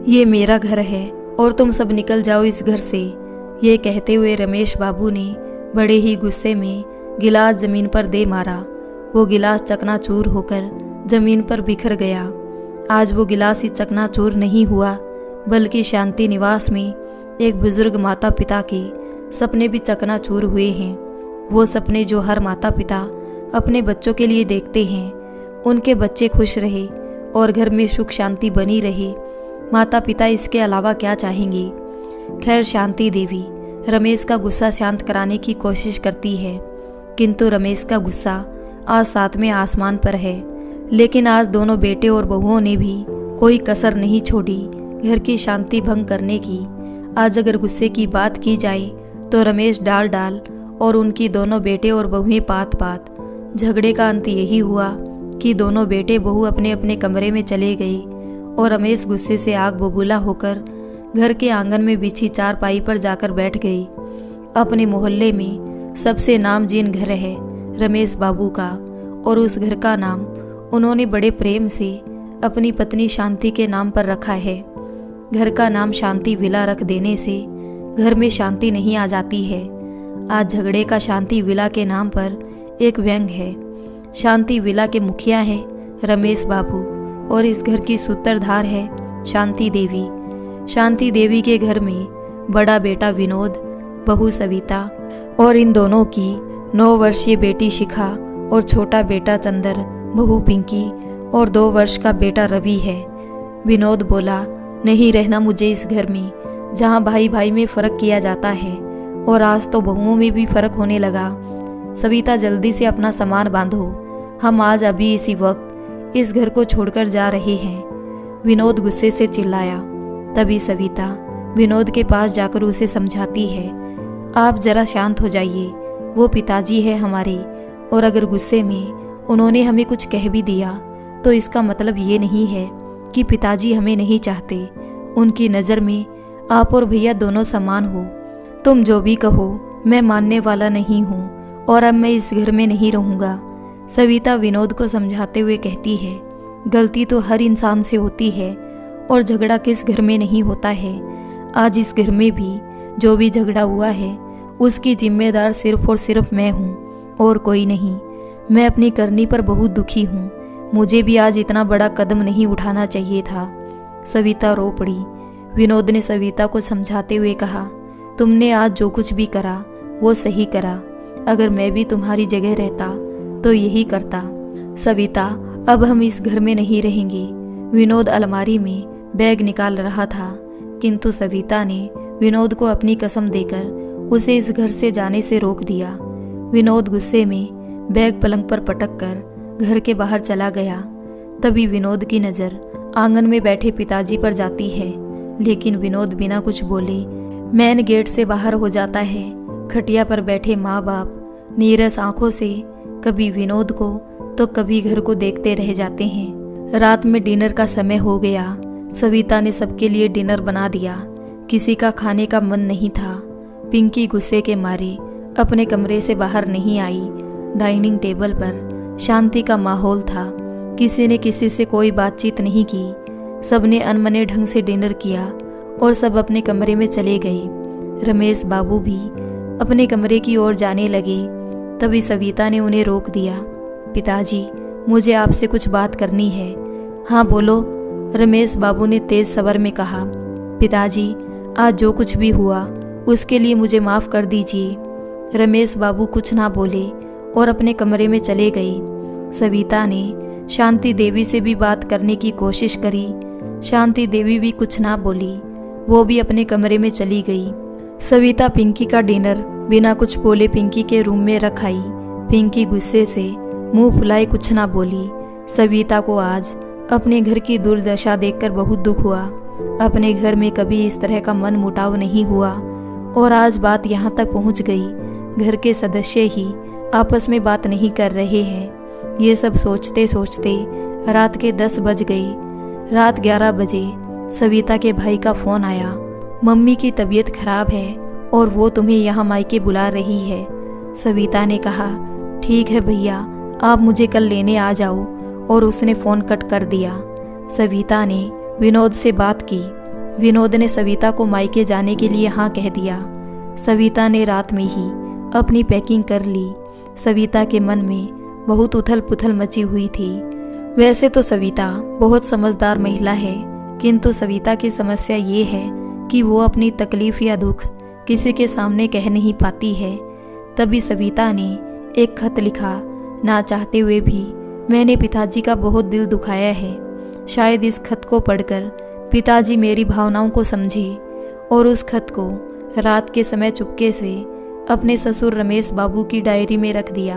ये मेरा घर है और तुम सब निकल जाओ इस घर से। ये कहते हुए रमेश बाबू ने बड़े ही गुस्से में गिलास जमीन पर दे मारा। वो गिलास चकनाचूर होकर जमीन पर बिखर गया। आज वो गिलास ही चकनाचूर नहीं हुआ, बल्कि शांति निवास में एक बुजुर्ग माता पिता के सपने भी चकनाचूर हुए हैं। वो सपने जो हर माता पिता अपने बच्चों के लिए देखते हैं, उनके बच्चे खुश रहे और घर में सुख शांति बनी रहे। माता पिता इसके अलावा क्या चाहेंगे। खैर, शांति देवी रमेश का गुस्सा शांत कराने की कोशिश करती है, किंतु रमेश का गुस्सा आज सातवें आसमान पर है। लेकिन आज दोनों बेटे और बहुओं ने भी कोई कसर नहीं छोड़ी घर की शांति भंग करने की। आज अगर गुस्से की बात की जाए तो रमेश डाल डाल और उनकी दोनों बेटे और बहुएं पात पात। झगड़े का अंत यही हुआ कि दोनों बेटे बहू अपने अपने कमरे में चले गए और रमेश गुस्से से आग बबूला होकर घर के आंगन में बिछी चारपाई पर जाकर बैठ गई। अपने मोहल्ले में सबसे नामजीन घर है रमेश बाबू का, और उस घर का नाम उन्होंने बड़े प्रेम से अपनी पत्नी शांति के नाम पर रखा है। घर का नाम शांति विला रख देने से घर में शांति नहीं आ जाती है। आज झगड़े का शांति विला के नाम पर एक व्यंग है। शांति विला के मुखिया है रमेश बाबू और इस घर की सूत्रधार है शांति देवी। शांति देवी के घर में बड़ा बेटा विनोद, बहू सविता और इन दोनों की 9 वर्षीय बेटी शिखा और छोटा बेटा चंदर, बहू पिंकी और 2 वर्ष का बेटा रवि है। विनोद बोला, नहीं रहना मुझे इस घर में जहाँ भाई भाई में फ़र्क किया जाता है, और आज तो बहुओं में भी फ़र्क होने लगा। सविता जल्दी से अपना सामान बांधो, हम आज अभी इसी वक्त इस घर को छोड़कर जा रहे हैं। विनोद गुस्से से चिल्लाया। तभी सविता विनोद के पास जाकर उसे समझाती है, आप जरा शांत हो जाइए, वो पिताजी है हमारे, और अगर गुस्से में उन्होंने हमें कुछ कह भी दिया तो इसका मतलब ये नहीं है कि पिताजी हमें नहीं चाहते। उनकी नज़र में आप और भैया दोनों समान हो। तुम जो भी कहो मैं मानने वाला नहीं हूँ और अब मैं इस घर में नहीं रहूँगा। सविता विनोद को समझाते हुए कहती है, गलती तो हर इंसान से होती है और झगड़ा किस घर में नहीं होता है। आज इस घर में भी जो भी झगड़ा हुआ है उसकी जिम्मेदार सिर्फ और सिर्फ मैं हूँ और कोई नहीं। मैं अपनी करनी पर बहुत दुखी हूँ। मुझे भी आज इतना बड़ा कदम नहीं उठाना चाहिए था। सविता रो पड़ी। विनोद ने सविता को समझाते हुए कहा, तुमने आज जो कुछ भी करा वो सही करा। अगर मैं भी तुम्हारी जगह रहता तो यही करता। सविता, अब हम इस घर में नहीं रहेंगे। विनोद अलमारी में बैग निकाल रहा था, किंतु सविता ने विनोद को अपनी कसम देकर उसे इस घर से जाने से रोक दिया। विनोद गुस्से में बैग पलंग पर पटक कर घर के बाहर चला गया। तभी विनोद की नज़र आंगन में बैठे पिताजी पर जाती है, लेकिन विनोद बिना कुछ बोले मेन गेट से बाहर हो जाता है। खटिया पर बैठे माँ बाप नीरस आंखों से कभी विनोद को तो कभी घर को देखते रह जाते हैं। रात में डिनर का समय हो गया। सविता ने सबके लिए डिनर बना दिया। किसी का खाने का मन नहीं था। पिंकी गुस्से के मारे अपने कमरे से बाहर नहीं आई। डाइनिंग टेबल पर शांति का माहौल था। किसी ने किसी से कोई बातचीत नहीं की। सबने अनमने ढंग से डिनर किया और सब अपने कमरे में चले गए। रमेश बाबू भी अपने कमरे की ओर जाने लगे। तभी सविता ने उन्हें रोक दिया। पिताजी, मुझे आपसे कुछ बात करनी है। हाँ बोलो, रमेश बाबू ने तेज स्वर में कहा। पिताजी, आज जो कुछ भी हुआ उसके लिए मुझे माफ़ कर दीजिए। रमेश बाबू कुछ ना बोले और अपने कमरे में चले गए। सविता ने शांति देवी से भी बात करने की कोशिश करी। शांति देवी भी कुछ ना बोली, वो भी अपने कमरे में चली गई। सविता पिंकी का डिनर बिना कुछ बोले पिंकी के रूम में रख आई। पिंकी गुस्से से मुंह फुलाए कुछ ना बोली। सविता को आज अपने घर की दुर्दशा देखकर बहुत दुख हुआ। अपने घर में कभी इस तरह का मन मुटाव नहीं हुआ और आज बात यहाँ तक पहुँच गई। घर के सदस्य ही आपस में बात नहीं कर रहे हैं। ये सब सोचते सोचते रात के 10 बज गए। रात 11 बजे सविता के भाई का फ़ोन आया। मम्मी की तबीयत खराब है और वो तुम्हें यहाँ मायके बुला रही है। सविता ने कहा, ठीक है भैया, आप मुझे कल लेने आ जाओ, और उसने फ़ोन कट कर दिया। सविता ने विनोद से बात की विनोद ने सविता को मायके जाने के लिए हाँ कह दिया। सविता ने रात में ही अपनी पैकिंग कर ली। सविता के मन में बहुत उथल पुथल मची हुई थी। वैसे तो सविता बहुत समझदार महिला है, किंतु सविता की समस्या ये है कि वो अपनी तकलीफ या दुख किसी के सामने कह नहीं पाती है। तभी सविता ने एक खत लिखा। ना चाहते हुए भी मैंने पिताजी का बहुत दिल दुखाया है। शायद इस खत को पढ़कर पिताजी मेरी भावनाओं को समझे। और उस खत को रात के समय चुपके से अपने ससुर रमेश बाबू की डायरी में रख दिया,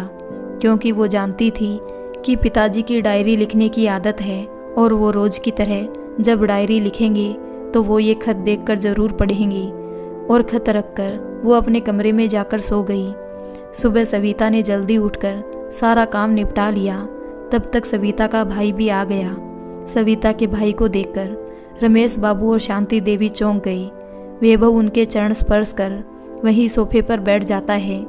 क्योंकि वो जानती थी कि पिताजी की डायरी लिखने की आदत है और वो रोज की तरह जब डायरी लिखेंगे तो वो ये खत देखकर ज़रूर पढ़ेंगे। और खत रखकर वो अपने कमरे में जाकर सो गई। सुबह सविता ने जल्दी उठकर सारा काम निपटा लिया। तब तक सविता का भाई भी आ गया। सविता के भाई को देखकर रमेश बाबू और शांति देवी चौंक गई। वैभव उनके चरण स्पर्श कर वहीं सोफे पर बैठ जाता है।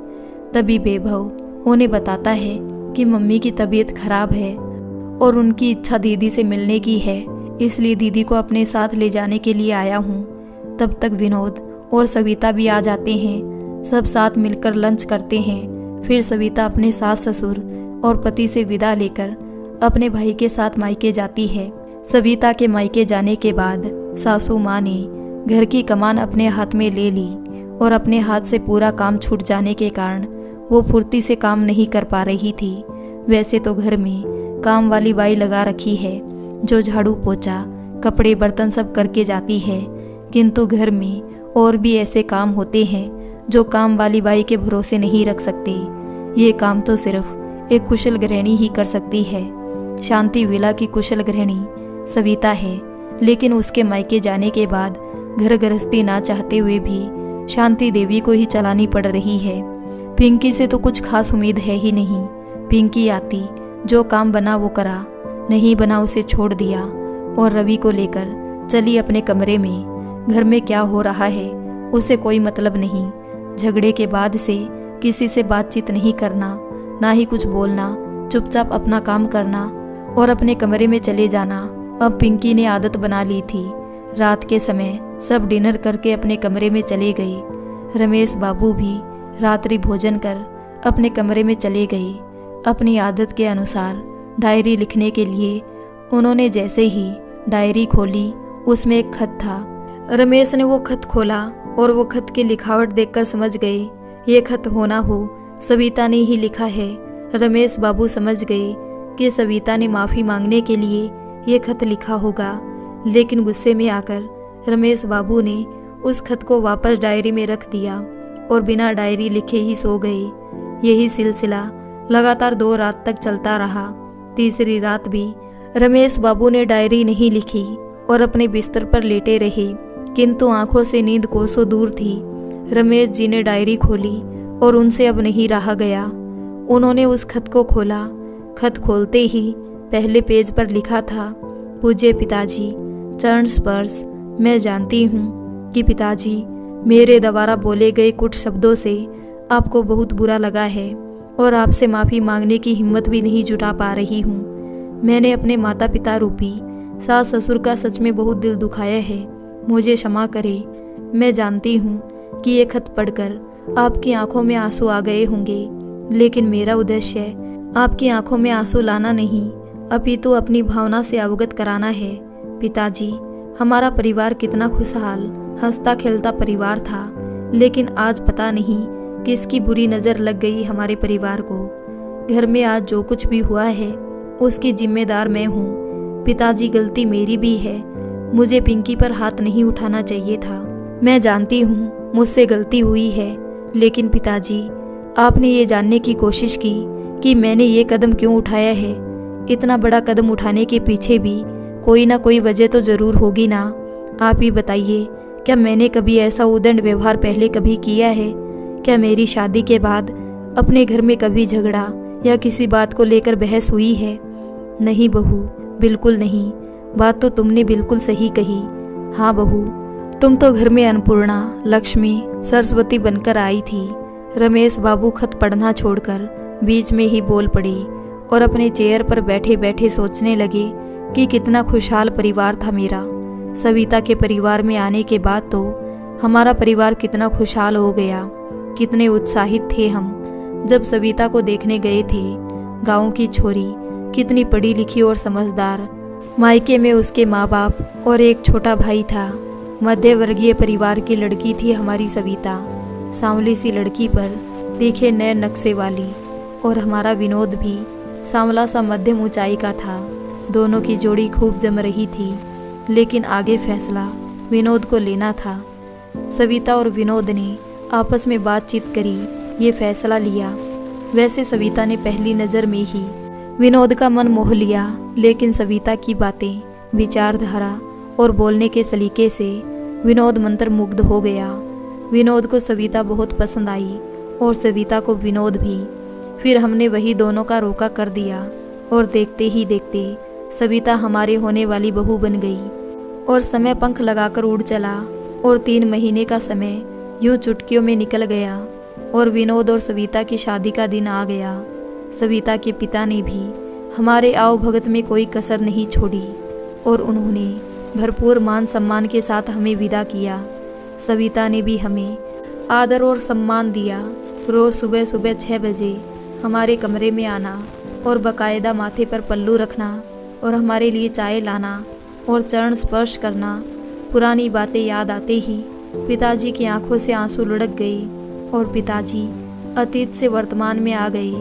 तभी वैभव उन्हें बताता है कि मम्मी की तबीयत खराब है और उनकी इच्छा दीदी से मिलने की है, इसलिए दीदी को अपने साथ ले जाने के लिए आया हूँ। तब तक विनोद और सविता भी आ जाते हैं। सब साथ मिलकर लंच करते हैं। फिर सविता अपने सास ससुर और पति से विदा लेकर अपने भाई के साथ मायके जाती है। सविता के मायके जाने के बाद सासू माँ ने घर की कमान अपने हाथ में ले ली और अपने हाथ से पूरा काम छूट जाने के कारण वो फुर्ती से काम नहीं कर पा रही थी। वैसे तो घर में काम वाली बाई लगा रखी है जो झाड़ू पोछा कपड़े बर्तन सब करके जाती है, किंतु घर में और भी ऐसे काम होते हैं जो काम वाली बाई के भरोसे नहीं रख सकते। ये काम तो सिर्फ एक कुशल गृहिणी ही कर सकती है। शांति विला की कुशल गृहिणी सविता है, लेकिन उसके मायके जाने के बाद घर गृहस्थी ना चाहते हुए भी शांति देवी को ही चलानी पड़ रही है। पिंकी से तो कुछ खास उम्मीद है ही नहीं। पिंकी आती, जो काम बना वो करा, नहीं बना उसे छोड़ दिया और रवि को लेकर चली अपने कमरे में। घर में क्या हो रहा है उसे कोई मतलब नहीं। झगड़े के बाद से किसी से बातचीत नहीं करना, ना ही कुछ बोलना, चुपचाप अपना काम करना और अपने कमरे में चले जाना अब पिंकी ने आदत बना ली थी। रात के समय सब डिनर करके अपने कमरे में चले गए। रमेश बाबू भी रात्रि भोजन कर अपने कमरे में चले गए। अपनी आदत के अनुसार डायरी लिखने के लिए उन्होंने जैसे ही डायरी खोली उसमें एक खत था। रमेश ने वो खत खोला और वो खत की लिखावट देखकर समझ गए ये खत होना हो सविता ने ही लिखा है। रमेश बाबू समझ गए कि सविता ने माफ़ी मांगने के लिए ये खत लिखा होगा, लेकिन गुस्से में आकर रमेश बाबू ने उस खत को वापस डायरी में रख दिया और बिना डायरी लिखे ही सो गए। यही सिलसिला लगातार 2 रात तक चलता रहा। तीसरी रात भी रमेश बाबू ने डायरी नहीं लिखी और अपने बिस्तर पर लेटे रहे, किंतु आंखों से नींद कोसों दूर थी। रमेश जी ने डायरी खोली और उनसे अब नहीं रहा गया। उन्होंने उस खत को खोला। खत खोलते ही पहले पेज पर लिखा था, पूज्य पिताजी, चरण स्पर्श। मैं जानती हूँ कि पिताजी मेरे द्वारा बोले गए कुछ शब्दों से आपको बहुत बुरा लगा है और आपसे माफ़ी मांगने की हिम्मत भी नहीं जुटा पा रही हूँ। मैंने अपने माता पिता रूपी सास ससुर का सच में बहुत दिल दुखाया है, मुझे क्षमा करें। मैं जानती हूँ कि ये खत पढ़कर आपकी आंखों में आंसू आ गए होंगे, लेकिन मेरा उद्देश्य आपकी आंखों में आंसू लाना नहीं, अपितु अपनी भावना से अवगत कराना है। पिताजी, हमारा परिवार कितना खुशहाल हंसता खेलता परिवार था, लेकिन आज पता नहीं किसकी बुरी नज़र लग गई हमारे परिवार को। घर में आज जो कुछ भी हुआ है उसकी जिम्मेदार मैं हूँ। पिताजी, गलती मेरी भी है, मुझे पिंकी पर हाथ नहीं उठाना चाहिए था। मैं जानती हूँ मुझसे गलती हुई है, लेकिन पिताजी आपने ये जानने की कोशिश की कि मैंने ये कदम क्यों उठाया है। इतना बड़ा कदम उठाने के पीछे भी कोई ना कोई वजह तो ज़रूर होगी ना। आप ही बताइए, क्या मैंने कभी ऐसा उदंड व्यवहार पहले कभी किया है? क्या मेरी शादी के बाद अपने घर में कभी झगड़ा या किसी बात को लेकर बहस हुई है? नहीं बहू, बिल्कुल नहीं। बात तो तुमने बिल्कुल सही कही। हाँ बहू, तुम तो घर में अन्नपूर्णा, लक्ष्मी, सरस्वती बनकर आई थी। रमेश बाबू खत पढ़ना छोड़कर बीच में ही बोल पड़ी और अपने चेयर पर बैठे बैठे सोचने लगे कि कितना खुशहाल परिवार था मेरा। सविता के परिवार में आने के बाद तो हमारा परिवार कितना खुशहाल हो गया। कितने उत्साहित थे हम जब सविता को देखने गए थे। गांव की छोरी, कितनी पढ़ी लिखी और समझदार। मायके में उसके माँ बाप और एक छोटा भाई था। मध्य वर्गीय परिवार की लड़की थी हमारी सविता। सांवली सी लड़की पर देखे नए नक्शे वाली। और हमारा विनोद भी सांवला सा मध्यम ऊंचाई का था। दोनों की जोड़ी खूब जम रही थी, लेकिन आगे फैसला विनोद को लेना था। सविता और विनोद ने आपस में बातचीत करी, ये फैसला लिया। वैसे सविता ने पहली नज़र में ही विनोद का मन मोह लिया, लेकिन सविता की बातें, विचारधारा और बोलने के सलीके से विनोद मंत्रमुग्ध हो गया। विनोद को सविता बहुत पसंद आई और सविता को विनोद भी। फिर हमने वही दोनों का रोका कर दिया और देखते ही देखते सविता हमारे होने वाली बहू बन गई। और समय पंख लगाकर उड़ चला और 3 महीने का समय यूं चुटकियों में निकल गया और विनोद और सविता की शादी का दिन आ गया। सविता के पिता ने भी हमारे आवभगत में कोई कसर नहीं छोड़ी और उन्होंने भरपूर मान सम्मान के साथ हमें विदा किया। सविता ने भी हमें आदर और सम्मान दिया। रोज़ सुबह सुबह 6 बजे हमारे कमरे में आना और बाकायदा माथे पर पल्लू रखना और हमारे लिए चाय लाना और चरण स्पर्श करना। पुरानी बातें याद आते ही पिताजी की आंखों से आंसू लुढ़क गए और पिताजी अतीत से वर्तमान में आ गए।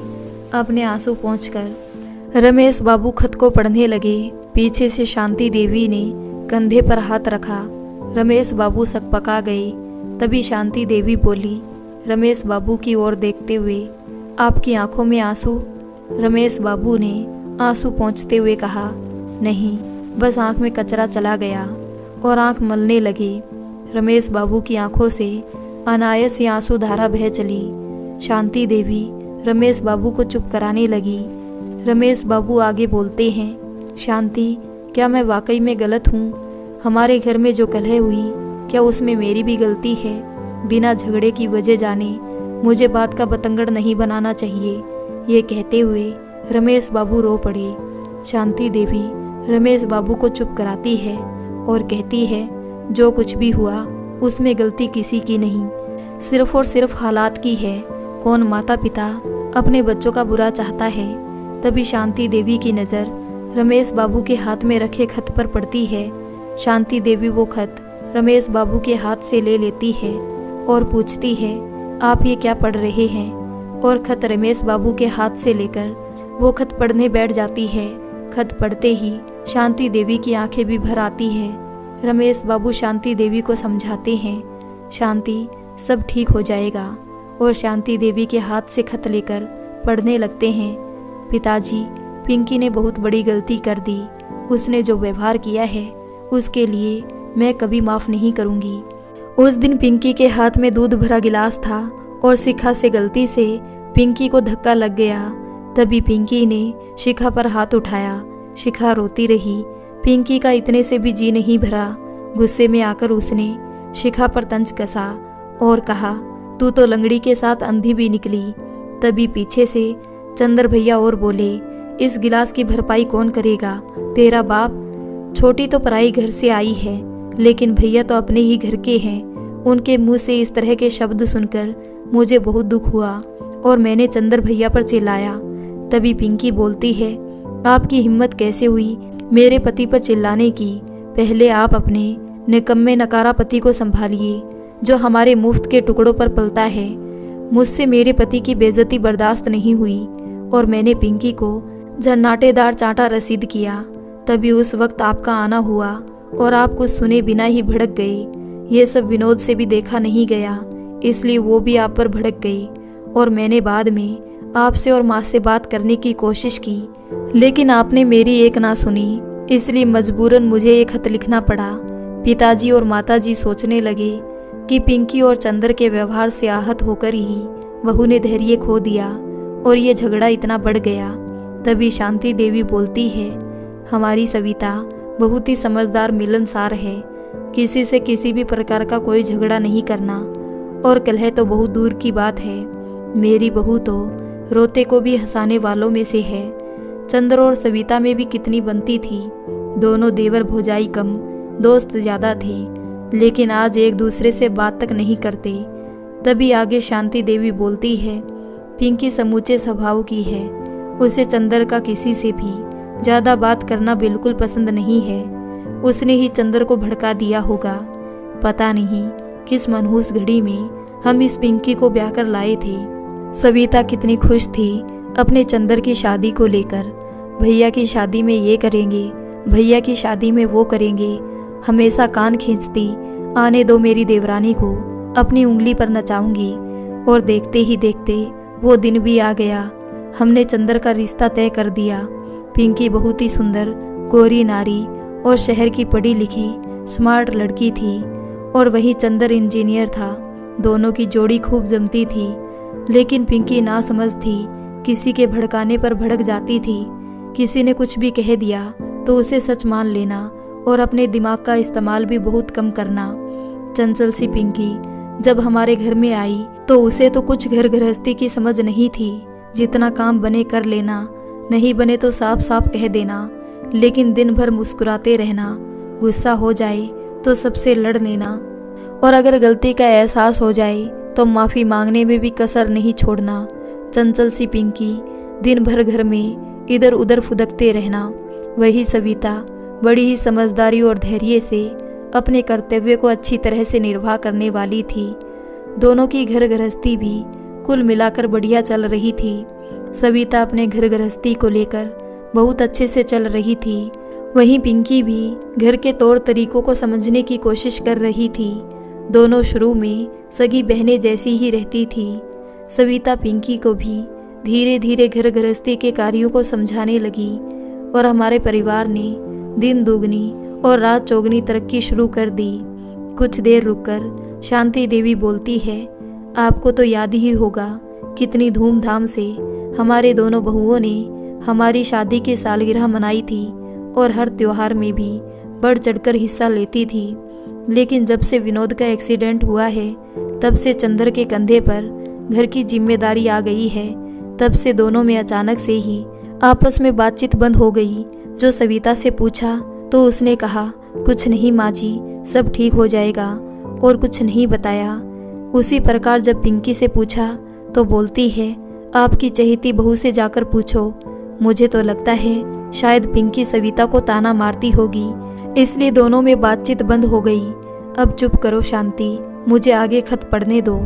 अपने आंसू पोंछकर रमेश बाबू खत को पढ़ने लगे। पीछे से शांति देवी ने कंधे पर हाथ रखा। रमेश बाबू सकपका गए। तभी शांति देवी बोली, रमेश बाबू की ओर देखते हुए, आपकी आंखों में आंसू? रमेश बाबू ने आंसू पोंछते हुए कहा, नहीं, बस आंख में कचरा चला गया, और आंख मलने लगे। रमेश बाबू की आंखों से अनायास ही आंसू धारा बह चली। शांति देवी रमेश बाबू को चुप कराने लगी। रमेश बाबू आगे बोलते हैं, शांति, क्या मैं वाकई में गलत हूँ? हमारे घर में जो कलह हुई, क्या उसमें मेरी भी गलती है? बिना झगड़े की वजह जाने मुझे बात का बतंगड़ नहीं बनाना चाहिए। ये कहते हुए रमेश बाबू रो पड़े। शांति देवी रमेश बाबू को चुप कराती है और कहती है, जो कुछ भी हुआ उसमें गलती किसी की नहीं, सिर्फ और सिर्फ हालात की है। कौन माता पिता अपने बच्चों का बुरा चाहता है? तभी शांति देवी की नज़र रमेश बाबू के हाथ में रखे खत पर पड़ती है। शांति देवी वो खत रमेश बाबू के हाथ से ले लेती है और पूछती है, आप ये क्या पढ़ रहे हैं? और खत रमेश बाबू के हाथ से लेकर वो खत पढ़ने बैठ जाती है। खत पढ़ते ही शांति देवी की आंखें भी भर आती हैं। रमेश बाबू शांति देवी को समझाते हैं, शांति, सब ठीक हो जाएगा, और शांति देवी के हाथ से खत लेकर पढ़ने लगते हैं। पिताजी, पिंकी ने बहुत बड़ी गलती कर दी। उसने जो व्यवहार किया है उसके लिए मैं कभी माफ़ नहीं करूँगी। उस दिन पिंकी के हाथ में दूध भरा गिलास था और शिखा से गलती से पिंकी को धक्का लग गया। तभी पिंकी ने शिखा पर हाथ उठाया। शिखा रोती रही। पिंकी का इतने से भी जी नहीं भरा। गुस्से में आकर उसने शिखा पर तंज कसा और कहा, तू तो लंगड़ी के साथ अंधी भी निकली। तभी पीछे से चंद्र भैया और बोले, इस गिलास की भरपाई कौन करेगा? तेरा बाप। छोटी तो पराई घर से आई है, लेकिन भैया तो अपने ही घर के हैं। उनके मुंह से इस तरह के शब्द सुनकर मुझे बहुत दुख हुआ और मैंने चंद्र भैया पर चिल्लाया। तभी पिंकी बोलती है, आपकी हिम्मत कैसे हुई मेरे पति पर चिल्लाने की? पहले आप अपने निकम्मे नकारा पति को संभालिए, जो हमारे मुफ्त के टुकड़ों पर पलता है। मुझसे मेरे पति की बेइज्जती बर्दाश्त नहीं हुई और मैंने पिंकी को झन्नाटेदार चांटा रसीद किया। तभी उस वक्त आपका आना हुआ और आप कुछ सुने बिना ही भड़क गए। ये सब विनोद से भी देखा नहीं गया, इसलिए वो भी आप पर भड़क गई। और मैंने बाद में आपसे और माँ से बात करने की कोशिश की, लेकिन आपने मेरी एक ना सुनी, इसलिए मजबूरन मुझे एक खत लिखना पड़ा। पिताजी और माताजी सोचने लगे कि पिंकी और चंद्र के व्यवहार से आहत होकर ही बहू ने धैर्य खो दिया और ये झगड़ा इतना बढ़ गया। तभी शांति देवी बोलती है, हमारी सविता बहुत ही समझदार मिलनसार है। किसी से किसी भी प्रकार का कोई झगड़ा नहीं करना, और कलह तो बहुत दूर की बात है। मेरी बहू तो रोते को भी हंसाने वालों में से है। चंद्र और सविता में भी कितनी बनती थी। दोनों देवर भौजाई कम दोस्त ज़्यादा थे, लेकिन आज एक दूसरे से बात तक नहीं करते। तभी आगे शांति देवी बोलती है, पिंकी समूचे स्वभाव की है। उसे चंदर का किसी से भी ज़्यादा बात करना बिल्कुल पसंद नहीं है। उसने ही चंदर को भड़का दिया होगा। पता नहीं किस मनहूस घड़ी में हम इस पिंकी को ब्याह कर लाए थे। सविता कितनी खुश थी अपने चंदर की शादी को लेकर। भैया की शादी में ये करेंगे, भैया की शादी में वो करेंगे। हमेशा कान खींचती, आने दो मेरी देवरानी को, अपनी उंगली पर नचाऊंगी। और देखते ही देखते वो दिन भी आ गया। हमने चंदर का रिश्ता तय कर दिया। पिंकी बहुत ही सुंदर, गोरी नारी और शहर की पढ़ी लिखी स्मार्ट लड़की थी, और वही चंदर इंजीनियर था। दोनों की जोड़ी खूब जमती थी। लेकिन पिंकी नासमझ थी, किसी के भड़काने पर भड़क जाती थी। किसी ने कुछ भी कह दिया तो उसे सच मान लेना और अपने दिमाग का इस्तेमाल भी बहुत कम करना। चंचल सी पिंकी जब हमारे घर में आई तो उसे तो कुछ घर गृहस्थी की समझ नहीं थी। जितना काम बने कर लेना, नहीं बने तो साफ साफ कह देना। लेकिन दिन भर मुस्कुराते रहना, गुस्सा हो जाए तो सबसे लड़ लेना, और अगर गलती का एहसास हो जाए तो माफ़ी मांगने में भी कसर नहीं छोड़ना। चंचल सी पिंकी दिन भर घर में इधर उधर फुदकते रहना। वही सविता बड़ी ही समझदारी और धैर्य से अपने कर्तव्य को अच्छी तरह से निर्वाह करने वाली थी। दोनों की घर गृहस्थी भी कुल मिलाकर बढ़िया चल रही थी। सविता अपने घर गृहस्थी को लेकर बहुत अच्छे से चल रही थी। वहीं पिंकी भी घर के तौर तरीकों को समझने की कोशिश कर रही थी। दोनों शुरू में सगी बहनें जैसी ही रहती थी। सविता पिंकी को भी धीरे धीरे घर गृहस्थी के कार्यों को समझाने लगी, और हमारे परिवार ने दिन दुगनी और रात चौगनी तरक्की शुरू कर दी। कुछ देर रुककर शांति देवी बोलती है, आपको तो याद ही होगा कितनी धूमधाम से हमारे दोनों बहुओं ने हमारी शादी की सालगिरह मनाई थी, और हर त्योहार में भी बढ़ चढ़कर हिस्सा लेती थी। लेकिन जब से विनोद का एक्सीडेंट हुआ है, तब से चंदर के कंधे पर घर की जिम्मेदारी आ गई है। तब से दोनों में अचानक से ही आपस में बातचीत बंद हो गई। जो सविता से पूछा तो उसने कहा, कुछ नहीं माँ जी, सब ठीक हो जाएगा, और कुछ नहीं बताया। उसी प्रकार जब पिंकी से पूछा तो बोलती है, आपकी चहेती बहू से जाकर पूछो। मुझे तो लगता है शायद पिंकी सविता को ताना मारती होगी, इसलिए दोनों में बातचीत बंद हो गई। अब चुप करो शांति, मुझे आगे खत पढ़ने दो,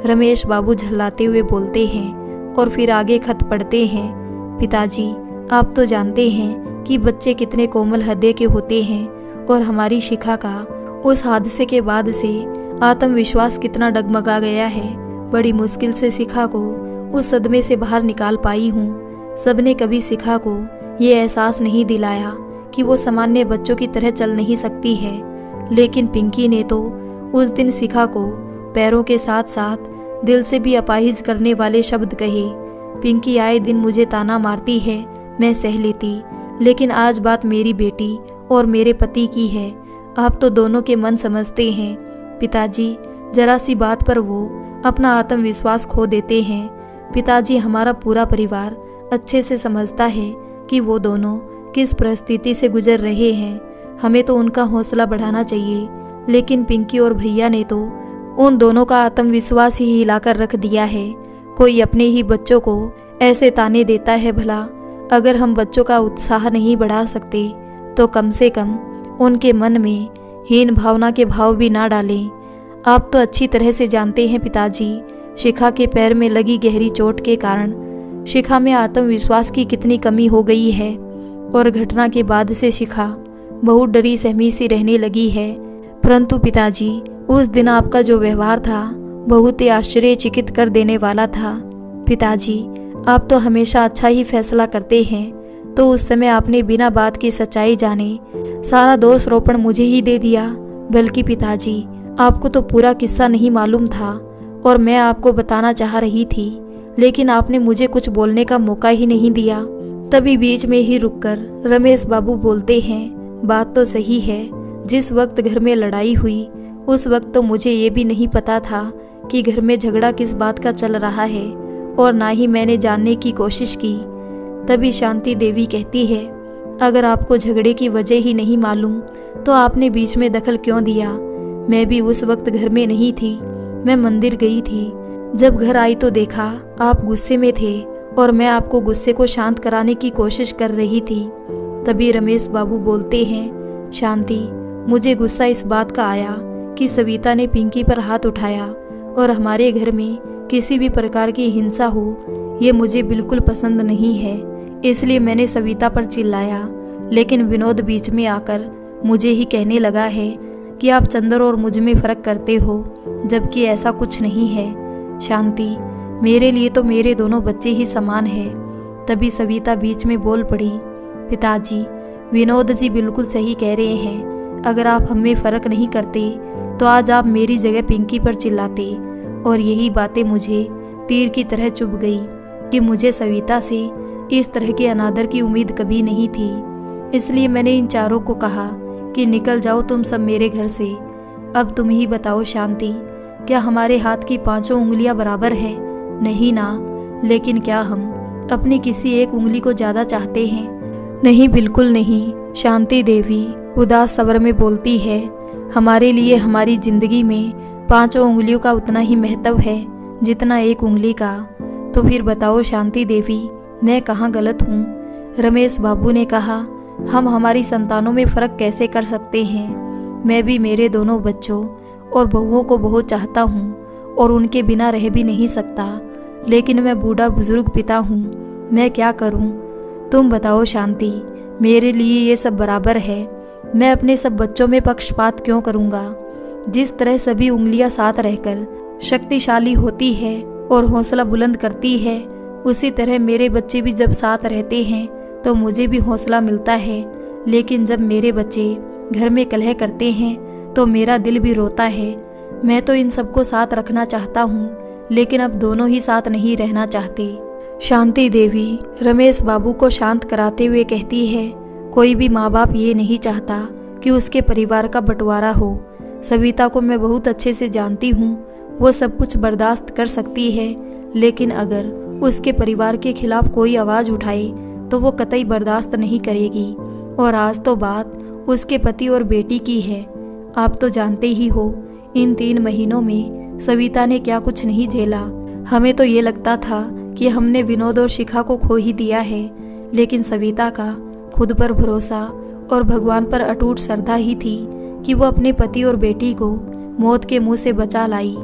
रमेश बाबू झल्लाते हुए बोलते हैं, और फिर आगे खत पढ़ते हैं। पिताजी, आप तो जानते हैं कि बच्चे कितने कोमल हृदय के होते हैं, और हमारी शिखा का उस हादसे के बाद से आत्मविश्वास कितना डगमगा गया है। बड़ी मुश्किल से शिखा को उस सदमे से बाहर निकाल पाई हूँ। सबने कभी शिखा को ये एहसास नहीं दिलाया कि वो सामान्य बच्चों की तरह चल नहीं सकती है, लेकिन पिंकी ने तो उस दिन शिखा को पैरों के साथ साथ दिल से भी अपाहिज करने वाले शब्द कहे। पिंकी आए दिन मुझे ताना मारती है, मैं सह लेती, लेकिन आज बात मेरी बेटी और मेरे पति की है। आप तो दोनों के मन समझते हैं। पिताजी, जरा सी बात पर वो अपना आत्मविश्वास खो देते हैं। पिताजी, हमारा पूरा परिवार अच्छे से समझता है कि वो दोनों किस परिस्थिति से गुजर रहे हैं। हमें तो उनका हौसला बढ़ाना चाहिए, लेकिन पिंकी और भैया ने तो उन दोनों का आत्मविश्वास ही हिलाकर रख दिया है। कोई अपने ही बच्चों को ऐसे ताने देता है भला। अगर हम बच्चों का उत्साह नहीं बढ़ा सकते तो कम से कम उनके मन में हीन भावना के भाव भी ना डालें। आप तो अच्छी तरह से जानते हैं पिताजी, शिखा के पैर में लगी गहरी चोट के कारण शिखा में आत्मविश्वास की कितनी कमी हो गई है, और घटना के बाद से शिखा बहुत डरी सहमी सी रहने लगी है। परंतु पिताजी, उस दिन आपका जो व्यवहार था बहुत ही आश्चर्यचकित कर देने वाला था। पिताजी, आप तो हमेशा अच्छा ही फैसला करते हैं, तो उस समय आपने बिना बात की सच्चाई जाने सारा दोष रोपण मुझे ही दे दिया। बल्कि पिताजी, आपको तो पूरा किस्सा नहीं मालूम था, और मैं आपको बताना चाह रही थी, लेकिन आपने मुझे कुछ बोलने का मौका ही नहीं दिया। तभी बीच में ही रुककर रमेश बाबू बोलते हैं, बात तो सही है। जिस वक्त घर में लड़ाई हुई उस वक्त तो मुझे ये भी नहीं पता था कि घर में झगड़ा किस बात का चल रहा है, और ना ही मैंने जानने की कोशिश की। तभी शांति देवी कहती है, अगर आपको झगड़े की वजह ही नहीं मालूम तो आपने बीच में दखल क्यों दिया? मैं भी उस वक्त घर में नहीं थी, मैं मंदिर गई थी। जब घर आई तो देखा आप गुस्से में थे और मैं आपको गुस्से को शांत कराने की कोशिश कर रही थी। तभी रमेश बाबू बोलते हैं, शांति, मुझे गुस्सा इस बात का आया कि सविता ने पिंकी पर हाथ उठाया और हमारे घर में किसी भी प्रकार की हिंसा हो, ये मुझे बिल्कुल पसंद नहीं है। इसलिए मैंने सविता पर चिल्लाया, लेकिन विनोद बीच में आकर मुझे ही कहने लगा है कि आप चंदर और मुझ में फर्क करते हो, जबकि ऐसा कुछ नहीं है। शांति, मेरे लिए तो मेरे दोनों बच्चे ही समान हैं। तभी सविता बीच में बोल पड़ी, पिताजी, विनोद जी बिल्कुल सही कह रहे हैं। अगर आप हम में फर्क नहीं करते तो आज आप मेरी जगह पिंकी पर चिल्लाते। और यही बातें मुझे तीर की तरह चुभ गई कि मुझे सविता से इस तरह के अनादर की उम्मीद कभी नहीं थी। इसलिए मैंने इन चारों को कहा कि निकल जाओ तुम सब मेरे घर से। अब तुम ही बताओ शांति, क्या हमारे हाथ की 5 उंगलियां बराबर है? नहीं ना। लेकिन क्या हम अपनी किसी एक उंगली को ज्यादा चाहते हैं? नहीं, बिल्कुल नहीं। शांति देवी उदास स्वर में बोलती है, हमारे लिए हमारी जिंदगी में 5 उंगलियों का उतना ही महत्व है जितना एक उंगली का। तो फिर बताओ शांति देवी, मैं कहाँ गलत हूँ? रमेश बाबू ने कहा, हम हमारी संतानों में फर्क कैसे कर सकते हैं? मैं भी मेरे दोनों बच्चों और बहुओं को बहुत चाहता हूँ और उनके बिना रह भी नहीं सकता, लेकिन मैं बूढ़ा बुजुर्ग पिता हूँ, मैं क्या करूँ? तुम बताओ शांति, मेरे लिए ये सब बराबर है। मैं अपने सब बच्चों में पक्षपात क्यों करूँगा? जिस तरह सभी उंगलियां साथ रहकर शक्तिशाली होती है और हौसला बुलंद करती है, उसी तरह मेरे बच्चे भी जब साथ रहते हैं तो मुझे भी हौसला मिलता है। लेकिन जब मेरे बच्चे घर में कलह करते हैं तो मेरा दिल भी रोता है। मैं तो इन सबको साथ रखना चाहता हूँ, लेकिन अब दोनों ही साथ नहीं रहना चाहते। शांति देवी रमेश बाबू को शांत कराते हुए कहती है, कोई भी माँ बाप ये नहीं चाहता कि उसके परिवार का बंटवारा हो। सविता को मैं बहुत अच्छे से जानती हूँ, वो सब कुछ बर्दाश्त कर सकती है, लेकिन अगर उसके परिवार के खिलाफ कोई आवाज़ उठाए तो वो कतई बर्दाश्त नहीं करेगी। और आज तो बात उसके पति और बेटी की है। आप तो जानते ही हो, इन 3 महीनों में सविता ने क्या कुछ नहीं झेला। हमें तो ये लगता था कि हमने विनोद और शिखा को खो ही दिया है, लेकिन सविता का खुद पर भरोसा और भगवान पर अटूट श्रद्धा ही थी कि वो अपने पति और बेटी को मौत के मुंह से बचा लाई।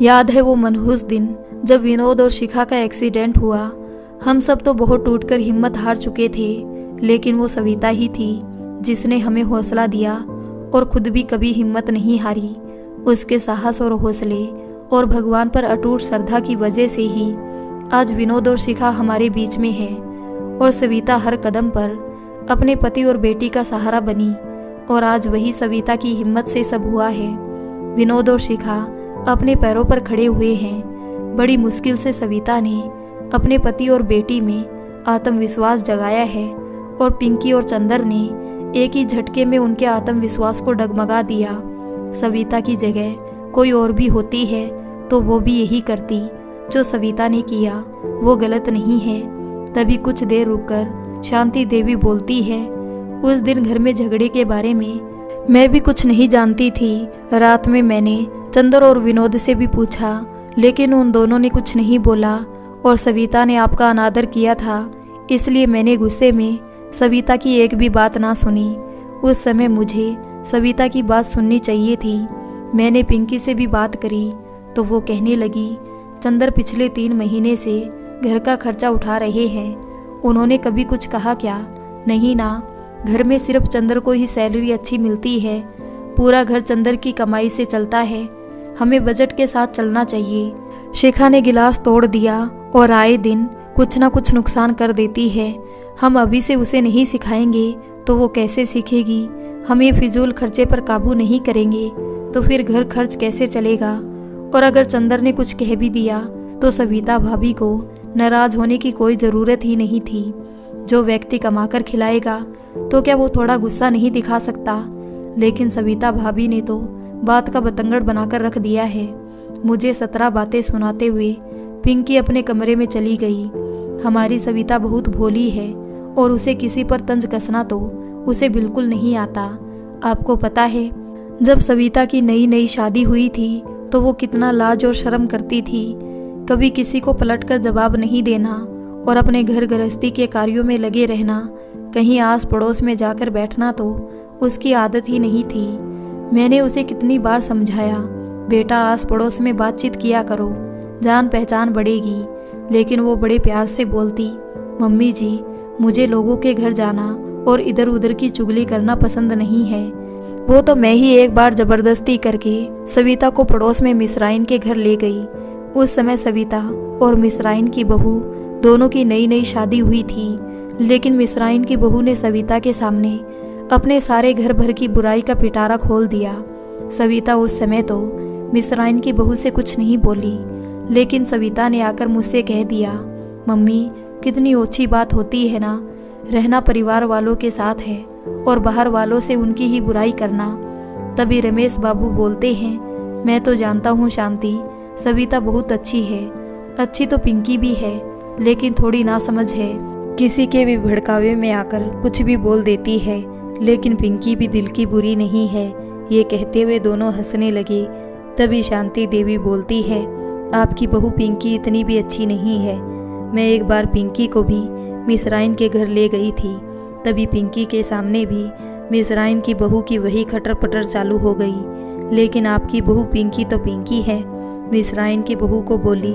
याद है वो मनहूस दिन जब विनोद और शिखा का एक्सीडेंट हुआ। हम सब तो बहुत टूटकर हिम्मत हार चुके थे, लेकिन वो सविता ही थी जिसने हमें हौसला दिया और खुद भी कभी हिम्मत नहीं हारी। उसके साहस और हौसले और भगवान पर अटूट श्रद्धा की वजह से ही आज विनोद और शिखा हमारे बीच में है और सविता हर कदम पर अपने पति और बेटी का सहारा बनी। और आज वही सविता की हिम्मत से सब हुआ है। विनोद और शिखा अपने पैरों पर खड़े हुए हैं। बड़ी मुश्किल से सविता ने अपने पति और बेटी में आत्मविश्वास जगाया है और पिंकी और चंदर ने एक ही झटके में उनके आत्मविश्वास को डगमगा दिया। सविता की जगह कोई और भी होती है तो वो भी यही करती जो सविता ने किया। वो गलत नहीं है। तभी कुछ देर रुककर शांति देवी बोलती है, उस दिन घर में झगड़े के बारे में मैं भी कुछ नहीं जानती थी। रात में मैंने चंदर और विनोद से भी पूछा, लेकिन उन दोनों ने कुछ नहीं बोला और सविता ने आपका अनादर किया था, इसलिए मैंने गुस्से में सविता की एक भी बात ना सुनी। उस समय मुझे सविता की बात सुननी चाहिए थी। मैंने पिंकी से भी बात करी तो वो कहने लगी, चंदर पिछले 3 महीने से घर का खर्चा उठा रहे हैं। उन्होंने कभी कुछ कहा क्या? नहीं ना, घर में सिर्फ चंदर को ही सैलरी अच्छी मिलती है। पूरा घर चंदर की कमाई से चलता है। हमें बजट के साथ चलना चाहिए। शिखा ने गिलास तोड़ दिया और आए दिन कुछ ना कुछ नुकसान कर देती है। हम अभी से उसे नहीं सिखाएंगे तो वो कैसे सीखेगी? हम ये फिजूल खर्चे पर काबू नहीं करेंगे तो फिर घर खर्च कैसे चलेगा? और अगर चंदर ने कुछ कह भी दिया तो सविता भाभी को नाराज होने की कोई ज़रूरत ही नहीं थी। जो व्यक्ति कमाकर खिलाएगा तो क्या वो थोड़ा गुस्सा नहीं दिखा सकता? लेकिन सविता भाभी ने तो बात का बतंगड़ बनाकर रख दिया है। मुझे 17 बातें सुनाते हुए पिंकी अपने कमरे में चली गई। हमारी सविता बहुत भोली है और उसे किसी पर तंज कसना तो उसे बिल्कुल नहीं आता। आपको पता है, जब सविता की नई नई शादी हुई थी तो वो कितना लाज और शर्म करती थी। कभी किसी को पलटकर जवाब नहीं देना और अपने घर गृहस्थी के कार्यों में लगे रहना, कहीं आस पड़ोस में जाकर बैठना तो उसकी आदत ही नहीं थी। मैंने उसे कितनी बार समझाया, बेटा आस पड़ोस में बातचीत किया करो, जान पहचान बढ़ेगी, लेकिन वो बड़े प्यार से बोलती, मम्मी जी मुझे लोगों के घर जाना और इधर उधर की चुगली करना पसंद नहीं है। वो तो मैं ही एक बार जबरदस्ती करके सविता को पड़ोस में मिसराइन के घर ले गई। उस समय सविता और मिसराइन की बहू दोनों की नई नई शादी हुई थी, लेकिन मिसराइन की बहू ने सविता के सामने अपने सारे घर भर की बुराई का पिटारा खोल दिया। सविता उस समय तो मिसराइन की बहू से कुछ नहीं बोली, लेकिन सविता ने आकर मुझसे कह दिया, मम्मी कितनी ओछी बात होती है ना, रहना परिवार वालों के साथ है और बाहर वालों से उनकी ही बुराई करना। तभी रमेश बाबू बोलते हैं, मैं तो जानता हूँ शांति, सविता बहुत अच्छी है, अच्छी तो पिंकी भी है, लेकिन थोड़ी नासमझ है, किसी के भी भड़कावे में आकर कुछ भी बोल देती है, लेकिन पिंकी भी दिल की बुरी नहीं है। ये कहते हुए दोनों हंसने लगे। तभी शांति देवी बोलती है, आपकी बहू पिंकी इतनी भी अच्छी नहीं है। मैं एक बार पिंकी को भी मिसराइन के घर ले गई थी, तभी पिंकी के सामने भी मिसराइन की बहू की वही खटर पटर चालू हो गई, लेकिन आपकी बहू पिंकी तो पिंकी है। मिसराइन की बहू को बोली,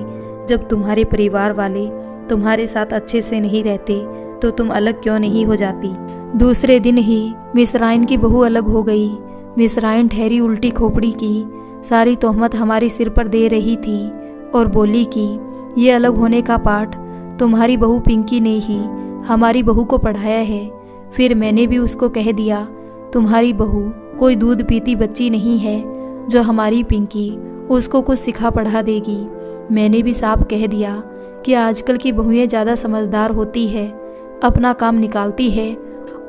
जब तुम्हारे परिवार वाले तुम्हारे साथ अच्छे से नहीं रहते तो तुम अलग क्यों नहीं हो जाती। दूसरे दिन ही मिसराइन की बहू अलग हो गई। मिसराइन ठहरी उल्टी खोपड़ी की सारी तोहमत हमारे सिर पर दे रही थी और बोली कि ये अलग होने का पाठ तुम्हारी बहू पिंकी ने ही हमारी बहू को पढ़ाया है। फिर मैंने भी उसको कह दिया, तुम्हारी बहू कोई दूध पीती बच्ची नहीं है जो हमारी पिंकी उसको कुछ सिखा पढ़ा देगी। मैंने भी साफ कह दिया कि आजकल की बहुएं ज़्यादा समझदार होती है, अपना काम निकालती है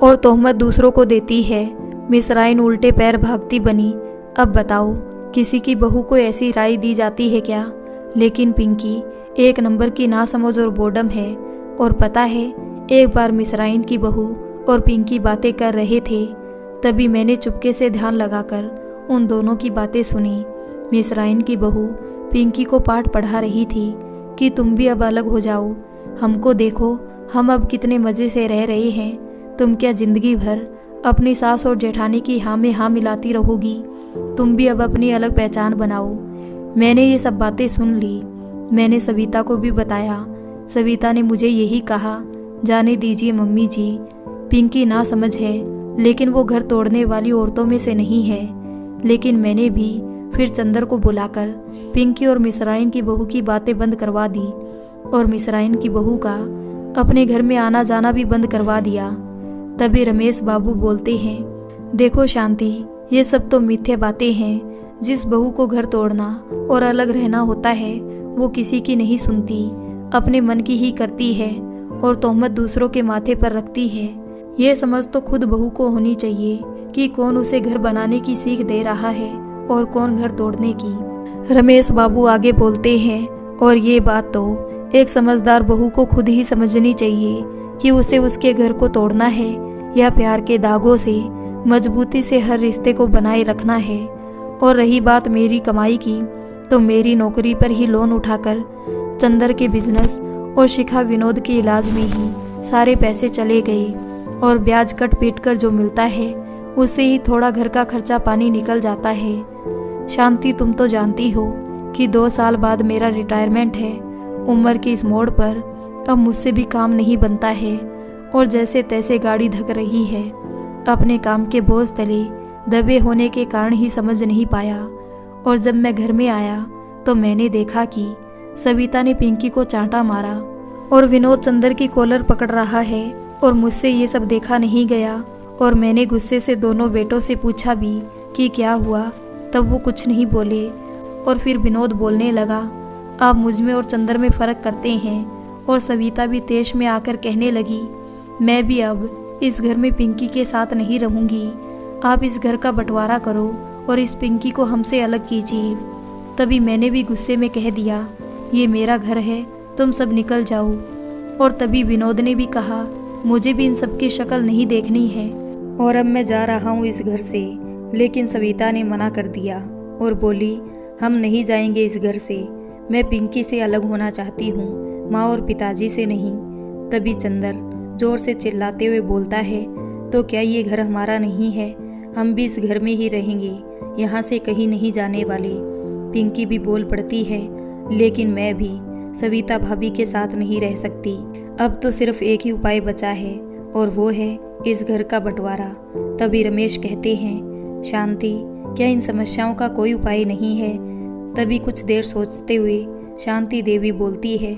और तोहमत दूसरों को देती है। मिसराइन उल्टे पैर भागती बनी। अब बताओ, किसी की बहू को ऐसी राय दी जाती है क्या? लेकिन पिंकी एक नंबर की नासमझ और बोडम है। और पता है, एक बार मिसराइन की बहू और पिंकी बातें कर रहे थे, तभी मैंने चुपके से ध्यान लगाकर उन दोनों की बातें सुनी। मिसराइन की बहू पिंकी को पाठ पढ़ा रही थी कि तुम भी अब अलग हो जाओ, हमको देखो, हम अब कितने मज़े से रह रहे हैं, तुम क्या ज़िंदगी भर अपनी सास और जेठानी की हाँ में हाँ मिलाती रहोगी, तुम भी अब अपनी अलग पहचान बनाओ। मैंने ये सब बातें सुन ली। मैंने सविता को भी बताया। सविता ने मुझे यही कहा, जाने दीजिए मम्मी जी, पिंकी ना समझ है, लेकिन वो घर तोड़ने वाली औरतों में से नहीं है। लेकिन मैंने भी फिर चंदर को बुलाकर पिंकी और मिसराइन की बहू की बातें बंद करवा दी और मिसराइन की बहू का अपने घर में आना जाना भी बंद करवा दिया। तभी रमेश बाबू बोलते हैं, देखो शांति, ये सब तो मिथ्या बातें हैं। जिस बहू को घर तोड़ना और अलग रहना होता है वो किसी की नहीं सुनती, अपने मन की ही करती है और तोहमत दूसरों के माथे पर रखती है। ये समझ तो खुद बहू को होनी चाहिए कि कौन उसे घर बनाने की सीख दे रहा है और कौन घर तोड़ने की। रमेश बाबू आगे बोलते हैं, और ये बात तो एक समझदार बहू को खुद ही समझनी चाहिए कि उसे उसके घर को तोड़ना है या प्यार के धागों से मजबूती से हर रिश्ते को बनाए रखना है। और रही बात मेरी कमाई की, तो मेरी नौकरी पर ही लोन उठाकर चंदर के बिजनेस और शिखा विनोद के इलाज में ही सारे पैसे चले गए और ब्याज कट पीट कर जो मिलता है उससे ही थोड़ा घर का खर्चा पानी निकल जाता है। शांति, तुम तो जानती हो कि 2 साल बाद मेरा रिटायरमेंट है। उम्र की इस मोड़ पर अब मुझसे भी काम नहीं बनता है और जैसे तैसे गाड़ी धक रही है। अपने काम के बोझ तले दबे होने के कारण ही समझ नहीं पाया। और जब मैं घर में आया तो मैंने देखा कि सविता ने पिंकी को चांटा मारा और विनोद चंदर की कॉलर पकड़ रहा है और मुझसे ये सब देखा नहीं गया। और मैंने गुस्से से दोनों बेटों से पूछा भी कि क्या हुआ, तब वो कुछ नहीं बोले। और फिर विनोद बोलने लगा, आप मुझ में और चंदर में फ़र्क करते हैं। और सविता भी तेज में आकर कहने लगी, मैं भी अब इस घर में पिंकी के साथ नहीं रहूँगी, आप इस घर का बंटवारा करो और इस पिंकी को हमसे अलग कीजिए। तभी मैंने भी गुस्से में कह दिया, ये मेरा घर है, तुम सब निकल जाओ। और तभी विनोद ने भी कहा, मुझे भी इन सब की शक्ल नहीं देखनी है और अब मैं जा रहा हूँ इस घर से। लेकिन सविता ने मना कर दिया और बोली, हम नहीं जाएंगे इस घर से। मैं पिंकी से अलग होना चाहती हूँ, माँ और पिताजी से नहीं। तभी चंदर जोर से चिल्लाते हुए बोलता है, तो क्या ये घर हमारा नहीं है? हम भी इस घर में ही रहेंगे, यहाँ से कहीं नहीं जाने वाले। पिंकी भी बोल पड़ती है, लेकिन मैं भी सविता भाभी के साथ नहीं रह सकती। अब तो सिर्फ एक ही उपाय बचा है और वो है इस घर का बंटवारा। तभी रमेश कहते हैं, शांति, क्या इन समस्याओं का कोई उपाय नहीं है? तभी कुछ देर सोचते हुए शांति देवी बोलती है,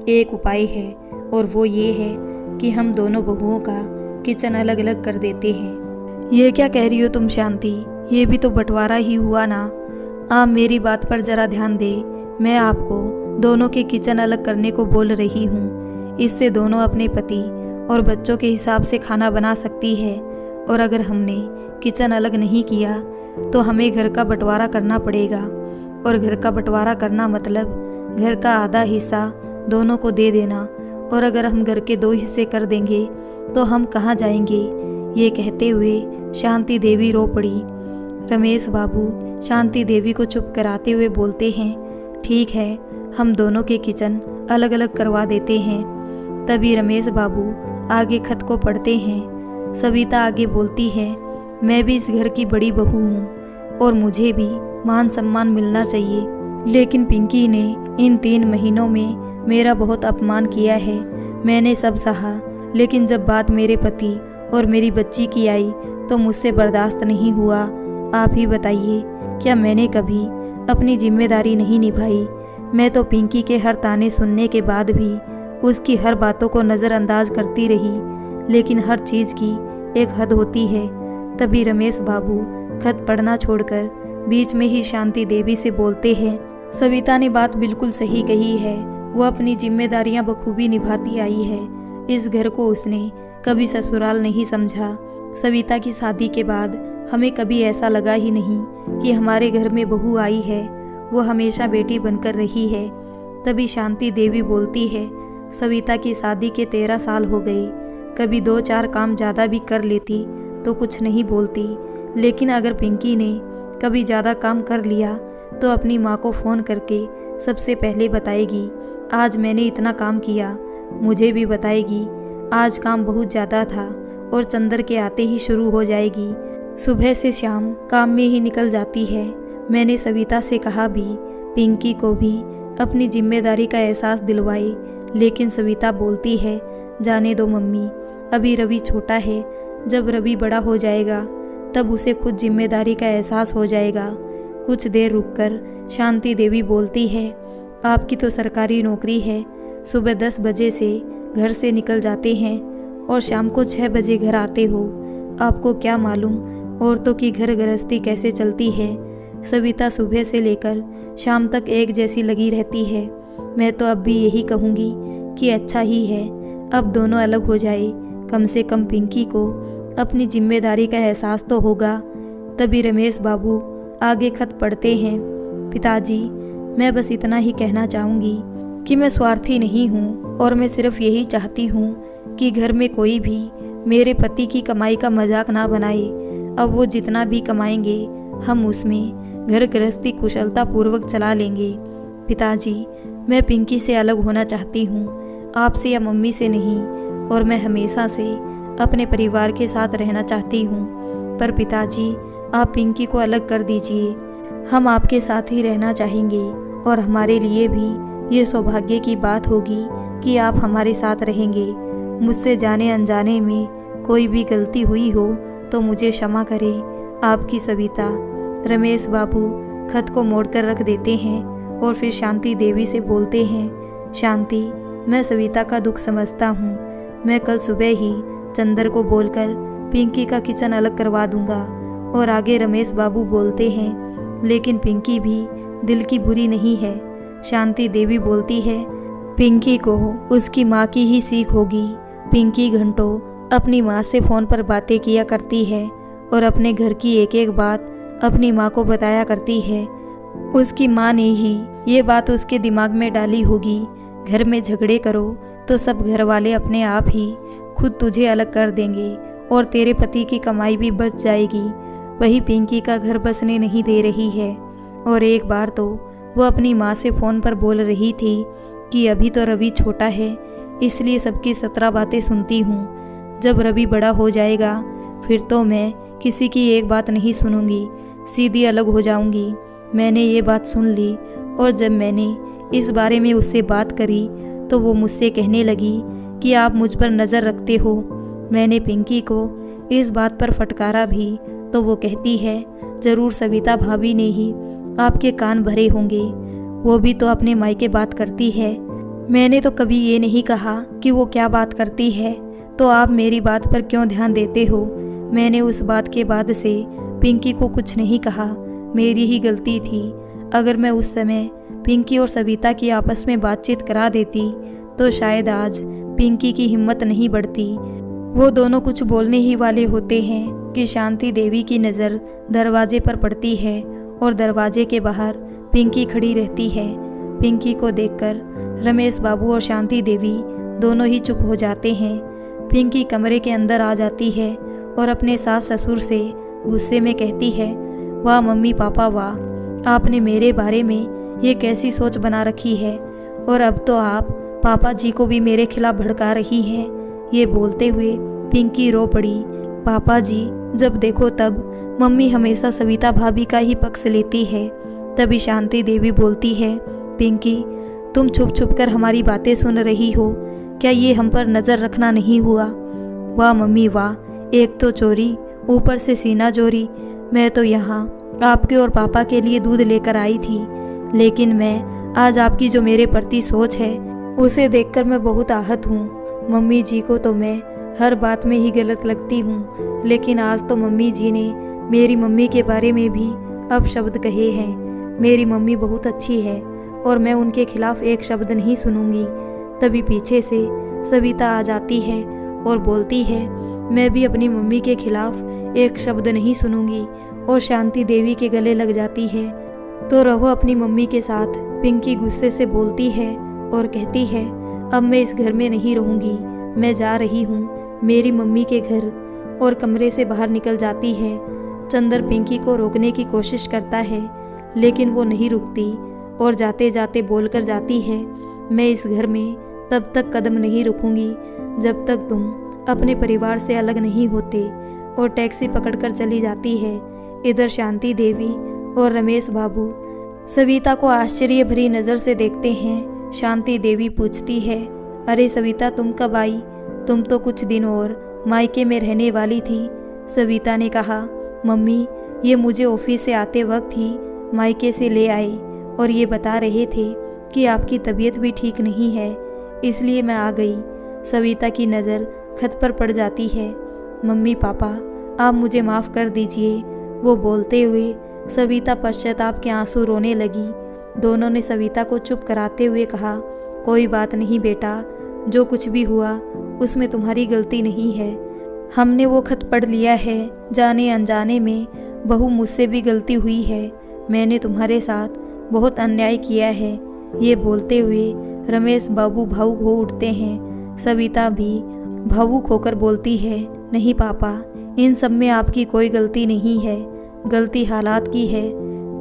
एक उपाय है और वो ये है कि हम दोनों बहुओं का किचन अलग अलग कर देते हैं। ये क्या कह रही हो तुम शांति? ये भी तो बंटवारा ही हुआ ना। आप मेरी बात पर जरा ध्यान दे। मैं आपको दोनों के किचन अलग करने को बोल रही हूँ। इससे दोनों अपने पति और बच्चों के हिसाब से खाना बना सकती है। और अगर हमने किचन अलग नहीं किया तो हमें घर का बंटवारा करना पड़ेगा। और घर का बंटवारा करना मतलब घर का आधा हिस्सा दोनों को दे देना। और अगर हम घर के 2 हिस्से कर देंगे तो हम कहाँ जाएंगे? ये कहते हुए शांति देवी रो पड़ी। रमेश बाबू शांति देवी को चुप कराते हुए बोलते हैं, ठीक है, हम दोनों के किचन अलग अलग करवा देते हैं। तभी रमेश बाबू आगे खत को पढ़ते हैं। सविता आगे बोलती है, मैं भी इस घर की बड़ी बहू हूँ और मुझे भी मान सम्मान मिलना चाहिए। लेकिन पिंकी ने इन 3 महीनों में मेरा बहुत अपमान किया है। मैंने सब सहा, लेकिन जब बात मेरे पति और मेरी बच्ची की आई तो मुझसे बर्दाश्त नहीं हुआ। आप ही बताइए, क्या मैंने कभी अपनी जिम्मेदारी नहीं निभाई? मैं तो पिंकी के हर ताने सुनने के बाद भी उसकी हर बातों को नज़रअंदाज करती रही। लेकिन हर चीज़ की एक हद होती है। तभी रमेश बाबू खत पढ़ना छोड़कर बीच में ही शांति देवी से बोलते हैं, सविता ने बात बिल्कुल सही कही है। वो अपनी जिम्मेदारियां बखूबी निभाती आई है। इस घर को उसने कभी ससुराल नहीं समझा। सविता की शादी के बाद हमें कभी ऐसा लगा ही नहीं कि हमारे घर में बहू आई है। वो हमेशा बेटी बनकर रही है। तभी शांति देवी बोलती है, सविता की शादी के 13 साल हो गए। कभी 2-4 काम ज़्यादा भी कर लेती तो कुछ नहीं बोलती। लेकिन अगर पिंकी ने कभी ज़्यादा काम कर लिया तो अपनी माँ को फ़ोन करके सबसे पहले बताएगी, आज मैंने इतना काम किया। मुझे भी बताएगी, आज काम बहुत ज़्यादा था। और चंदर के आते ही शुरू हो जाएगी। सुबह से शाम काम में ही निकल जाती है। मैंने सविता से कहा भी पिंकी को भी अपनी जिम्मेदारी का एहसास दिलवाए, लेकिन सविता बोलती है, जाने दो मम्मी, अभी रवि छोटा है। जब रवि बड़ा हो जाएगा तब उसे खुद जिम्मेदारी का एहसास हो जाएगा। कुछ देर रुककर शांति देवी बोलती है, आपकी तो सरकारी नौकरी है। सुबह 10 बजे से घर से निकल जाते हैं और शाम को 6 बजे घर आते हो। आपको क्या मालूम औरतों की घर गृहस्थी कैसे चलती है। सविता सुबह से लेकर शाम तक एक जैसी लगी रहती है। मैं तो अब भी यही कहूँगी कि अच्छा ही है अब दोनों अलग हो जाए। कम से कम पिंकी को अपनी जिम्मेदारी का एहसास तो होगा। तभी रमेश बाबू आगे खत पढ़ते हैं, पिताजी, मैं बस इतना ही कहना चाहूँगी कि मैं स्वार्थी नहीं हूँ और मैं सिर्फ यही चाहती हूँ कि घर में कोई भी मेरे पति की कमाई का मजाक ना बनाए। अब वो जितना भी कमाएंगे हम उसमें घर गृहस्थी कुशलता पूर्वक चला लेंगे। पिताजी, मैं पिंकी से अलग होना चाहती हूँ, आपसे या मम्मी से नहीं। और मैं हमेशा से अपने परिवार के साथ रहना चाहती हूँ। पर पिताजी, आप पिंकी को अलग कर दीजिए। हम आपके साथ ही रहना चाहेंगे और हमारे लिए भी ये सौभाग्य की बात होगी कि आप हमारे साथ रहेंगे। मुझसे जाने अनजाने में कोई भी गलती हुई हो तो मुझे क्षमा करें। आपकी सविता। रमेश बाबू खत को मोड़कर रख देते हैं और फिर शांति देवी से बोलते हैं, शांति, मैं सविता का दुख समझता हूँ। मैं कल सुबह ही चंदर को बोलकर पिंकी का किचन अलग करवा दूंगा। और आगे रमेश बाबू बोलते हैं, लेकिन पिंकी भी दिल की बुरी नहीं है। शांति देवी बोलती है, पिंकी को उसकी माँ की ही सीख होगी। पिंकी घंटों अपनी माँ से फ़ोन पर बातें किया करती है और अपने घर की एक एक बात अपनी माँ को बताया करती है। उसकी माँ ने ही ये बात उसके दिमाग में डाली होगी, घर में झगड़े करो तो सब घर वाले अपने आप ही खुद तुझे अलग कर देंगे और तेरे पति की कमाई भी बच जाएगी। वही पिंकी का घर बसने नहीं दे रही है। और एक बार तो वो अपनी माँ से फ़ोन पर बोल रही थी कि अभी तो रवि छोटा है, इसलिए सबकी 17 बातें सुनती हूँ। जब रवि बड़ा हो जाएगा फिर तो मैं किसी की एक बात नहीं सुनूंगी, सीधी अलग हो जाऊंगी। मैंने ये बात सुन ली और जब मैंने इस बारे में उससे बात करी तो वो मुझसे कहने लगी कि आप मुझ पर नज़र रखते हो। मैंने पिंकी को इस बात पर फटकारा भी तो वो कहती है ज़रूर सविता भाभी ने ही आपके कान भरे होंगे, वो भी तो अपने मायके बात करती है। मैंने तो कभी ये नहीं कहा कि वो क्या बात करती है, तो आप मेरी बात पर क्यों ध्यान देते हो। मैंने उस बात के बाद से पिंकी को कुछ नहीं कहा, मेरी ही गलती थी। अगर मैं उस समय पिंकी और सविता की आपस में बातचीत करा देती तो शायद आज पिंकी की हिम्मत नहीं बढ़ती। वो दोनों कुछ बोलने ही वाले होते हैं कि शांति देवी की नज़र दरवाजे पर पड़ती है और दरवाजे के बाहर पिंकी खड़ी रहती है। पिंकी को देखकर रमेश बाबू और शांति देवी दोनों ही चुप हो जाते हैं। पिंकी कमरे के अंदर आ जाती है और अपने सास ससुर से गुस्से में कहती है, वाह मम्मी पापा वाह, आपने मेरे बारे में ये कैसी सोच बना रखी है, और अब तो आप पापा जी को भी मेरे खिलाफ भड़का रही है। ये बोलते हुए पिंकी रो पड़ी। पापा जी जब देखो तब मम्मी हमेशा सविता भाभी का ही पक्ष लेती है। तभी शांति देवी बोलती है, पिंकी तुम छुप छुप कर हमारी बातें सुन रही हो, क्या ये हम पर नज़र रखना नहीं हुआ। वाह मम्मी वाह, एक तो चोरी ऊपर से सीना चोरी। मैं तो यहाँ आपके और पापा के लिए दूध लेकर आई थी, लेकिन मैं आज आपकी जो मेरे प्रति सोच है उसे देखकर मैं बहुत आहत हूँ। मम्मी जी को तो मैं हर बात में ही गलत लगती हूँ, लेकिन आज तो मम्मी जी ने मेरी मम्मी के बारे में भी अपशब्द कहे हैं। मेरी मम्मी बहुत अच्छी है और मैं उनके खिलाफ एक शब्द नहीं सुनूंगी। तभी पीछे से सविता आ जाती है और बोलती है, मैं भी अपनी मम्मी के खिलाफ एक शब्द नहीं सुनूंगी, और शांति देवी के गले लग जाती है। तो रहो अपनी मम्मी के साथ। पिंकी गुस्से से बोलती है और कहती है, अब मैं इस घर में नहीं रहूंगी, मैं जा रही हूँ मेरी मम्मी के घर, और कमरे से बाहर निकल जाती है। चंदर पिंकी को रोकने की कोशिश करता है, लेकिन वो नहीं रुकती और जाते जाते बोलकर जाती है, मैं इस घर में तब तक कदम नहीं रखूंगी जब तक तुम अपने परिवार से अलग नहीं होते, और टैक्सी पकड़कर चली जाती है। इधर शांति देवी और रमेश बाबू सविता को आश्चर्य भरी नज़र से देखते हैं। शांति देवी पूछती है, अरे सविता तुम कब आई, तुम तो कुछ दिन और मायके में रहने वाली थी। सविता ने कहा, मम्मी ये मुझे ऑफिस से आते वक्त ही मायके से ले आए और ये बता रहे थे कि आपकी तबीयत भी ठीक नहीं है, इसलिए मैं आ गई। सविता की नज़र खत पर पड़ जाती है। मम्मी पापा आप मुझे माफ़ कर दीजिए। वो बोलते हुए सविता पश्चाताप के आंसू रोने लगी। दोनों ने सविता को चुप कराते हुए कहा, कोई बात नहीं बेटा, जो कुछ भी हुआ उसमें तुम्हारी गलती नहीं है। हमने वो खत पढ़ लिया है, जाने अनजाने में बहू मुझसे भी गलती हुई है, मैंने तुम्हारे साथ बहुत अन्याय किया है। ये बोलते हुए रमेश बाबू भावुक हो उठते हैं। सविता भी भावुक होकर बोलती है, नहीं पापा, इन सब में आपकी कोई गलती नहीं है, गलती हालात की है।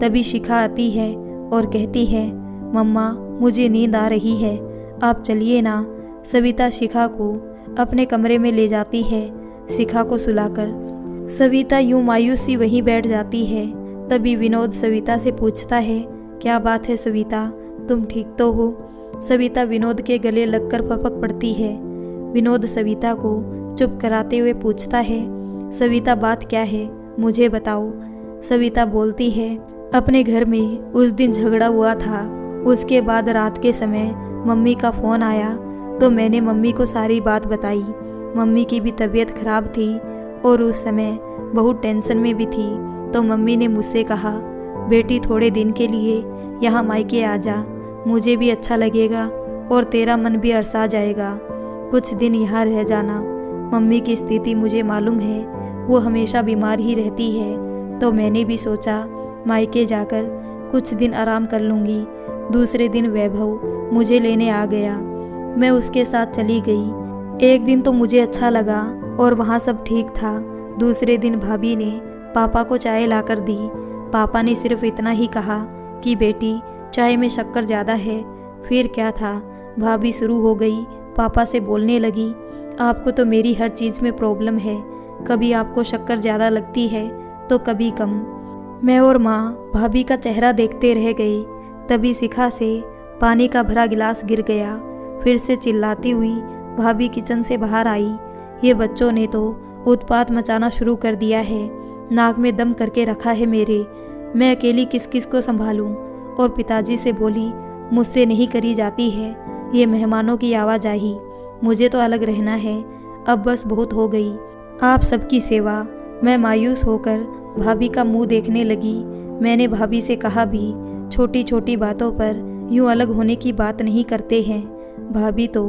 तभी शिखा आती है और कहती है, मम्मा मुझे नींद आ रही है, आप चलिए ना। सविता शिखा को अपने कमरे में ले जाती है। शिखा को सुलाकर सविता यूं मायूसी वहीं बैठ जाती है। तभी विनोद सविता से पूछता है, क्या बात है सविता, तुम ठीक तो हो। सविता विनोद के गले लगकर फपक पड़ती है। विनोद सविता को चुप कराते हुए पूछता है, सविता बात क्या है, मुझे बताओ। सविता बोलती है, अपने घर में उस दिन झगड़ा हुआ था, उसके बाद रात के समय मम्मी का फ़ोन आया तो मैंने मम्मी को सारी बात बताई। मम्मी की भी तबीयत खराब थी और उस समय बहुत टेंशन में भी थी, तो मम्मी ने मुझसे कहा, बेटी थोड़े दिन के लिए यहाँ मायके आ जा, मुझे भी अच्छा लगेगा और तेरा मन भी अरसा जाएगा, कुछ दिन यहाँ रह जाना। मम्मी की स्थिति मुझे मालूम है, वो हमेशा बीमार ही रहती है, तो मैंने भी सोचा मायके जाकर कुछ दिन आराम कर लूँगी। दूसरे दिन वैभव मुझे लेने आ गया, मैं उसके साथ चली गई। एक दिन तो मुझे अच्छा लगा और वहाँ सब ठीक था। दूसरे दिन भाभी ने पापा को चाय लाकर दी। पापा ने सिर्फ इतना ही कहा कि बेटी चाय में शक्कर ज़्यादा है। फिर क्या था, भाभी शुरू हो गई पापा से बोलने लगी, आपको तो मेरी हर चीज़ में प्रॉब्लम है, कभी आपको शक्कर ज़्यादा लगती है तो कभी कम। मैं और माँ भाभी का चेहरा देखते रह गए। तभी शिखा से पानी का भरा गिलास गिर गया। फिर से चिल्लाती हुई भाभी किचन से बाहर आई। ये बच्चों ने तो उत्पात मचाना शुरू कर दिया है, नाक में दम करके रखा है मेरे। मैं अकेली किस किस को संभालूं। और पिताजी से बोली, मुझसे नहीं करी जाती है ये मेहमानों की आवाजाही, मुझे तो अलग रहना है, अब बस बहुत हो गई आप सबकी सेवा। मैं मायूस होकर भाभी का मुंह देखने लगी। मैंने भाभी से कहा भी, छोटी छोटी बातों पर यूं अलग होने की बात नहीं करते हैं। भाभी तो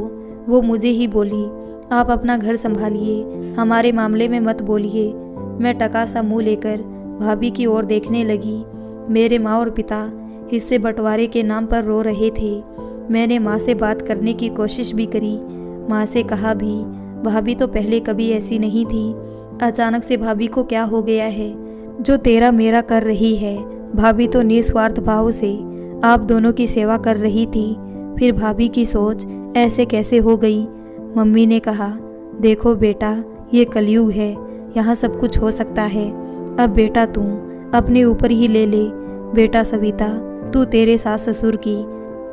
वो मुझे ही बोली, आप अपना घर संभालिए, हमारे मामले में मत बोलिए। मैं टका सा मुंह लेकर भाभी की ओर देखने लगी। मेरे माँ और पिता हिस्से बंटवारे के नाम पर रो रहे थे। मैंने माँ से बात करने की कोशिश भी करी, माँ से कहा भी, भाभी तो पहले कभी ऐसी नहीं थी, अचानक से भाभी को क्या हो गया है जो तेरा मेरा कर रही है। भाभी तो निस्वार्थ भाव से आप दोनों की सेवा कर रही थी, फिर भाभी की सोच ऐसे कैसे हो गई। मम्मी ने कहा, देखो बेटा ये कलयुग है, यहाँ सब कुछ हो सकता है, अब बेटा तू अपने ऊपर ही ले ले। बेटा सविता, तू तेरे सास ससुर की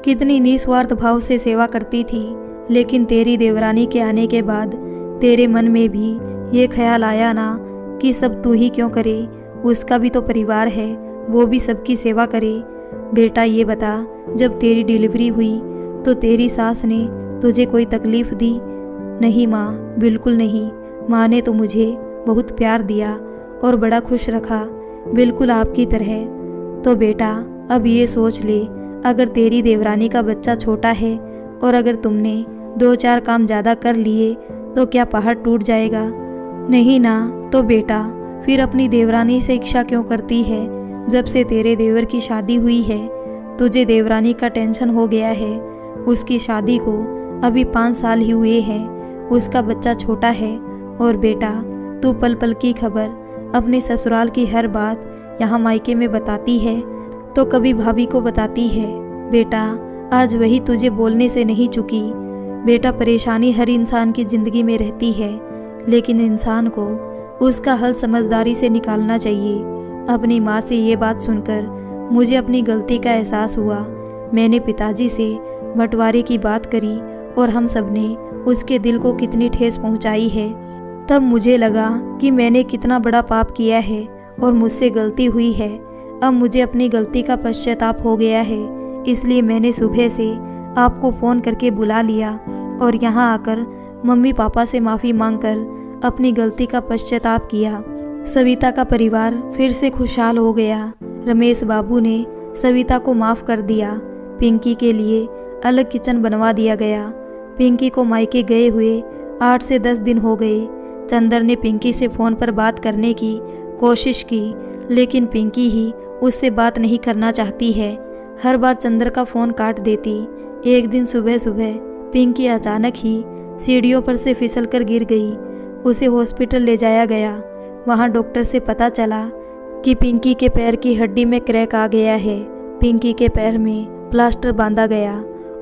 कितनी निस्वार्थ भाव से सेवा करती थी, लेकिन तेरी देवरानी के आने के बाद तेरे मन में भी ये ख्याल आया ना कि सब तू ही क्यों करे, उसका भी तो परिवार है, वो भी सबकी सेवा करे। बेटा ये बता, जब तेरी डिलीवरी हुई तो तेरी सास ने तुझे कोई तकलीफ़ दी? नहीं माँ, बिल्कुल नहीं। माँ ने तो मुझे बहुत प्यार दिया और बड़ा खुश रखा, बिल्कुल आपकी तरह। तो बेटा अब ये सोच ले, अगर तेरी देवरानी का बच्चा छोटा है और अगर तुमने 2-4 काम ज़्यादा कर लिए तो क्या पहाड़ टूट जाएगा? नहीं ना। तो बेटा फिर अपनी देवरानी से इच्छा क्यों करती है? जब से तेरे देवर की शादी हुई है तुझे देवरानी का टेंशन हो गया है। उसकी शादी को अभी 5 साल ही हुए हैं, उसका बच्चा छोटा है। और बेटा तू पल पल की खबर अपने ससुराल की हर बात यहाँ मायके में बताती है तो कभी भाभी को बताती है। बेटा आज वही तुझे बोलने से नहीं चुकी। बेटा परेशानी हर इंसान की ज़िंदगी में रहती है, लेकिन इंसान को उसका हल समझदारी से निकालना चाहिए। अपनी माँ से ये बात सुनकर मुझे अपनी गलती का एहसास हुआ। मैंने पिताजी से बंटवारे की बात करी और हम सब ने उसके दिल को कितनी ठेस पहुँचाई है। तब मुझे लगा कि मैंने कितना बड़ा पाप किया है और मुझसे गलती हुई है। अब मुझे अपनी गलती का पश्चाताप हो गया है, इसलिए मैंने सुबह से आपको फ़ोन करके बुला लिया और यहाँ आकर मम्मी पापा से माफ़ी मांगकर अपनी गलती का पश्चाताप किया। सविता का परिवार फिर से खुशहाल हो गया। रमेश बाबू ने सविता को माफ़ कर दिया। पिंकी के लिए अलग किचन बनवा दिया गया। पिंकी को मायके गए हुए 8 से 10 दिन हो गए। चंदर ने पिंकी से फ़ोन पर बात करने की कोशिश की, लेकिन पिंकी ही उससे बात नहीं करना चाहती है। हर बार चंदर का फ़ोन काट देती। एक दिन सुबह सुबह पिंकी अचानक ही सीढ़ियों पर से फिसल कर गिर गई। उसे हॉस्पिटल ले जाया गया। वहाँ डॉक्टर से पता चला कि पिंकी के पैर की हड्डी में क्रैक आ गया है। पिंकी के पैर में प्लास्टर बांधा गया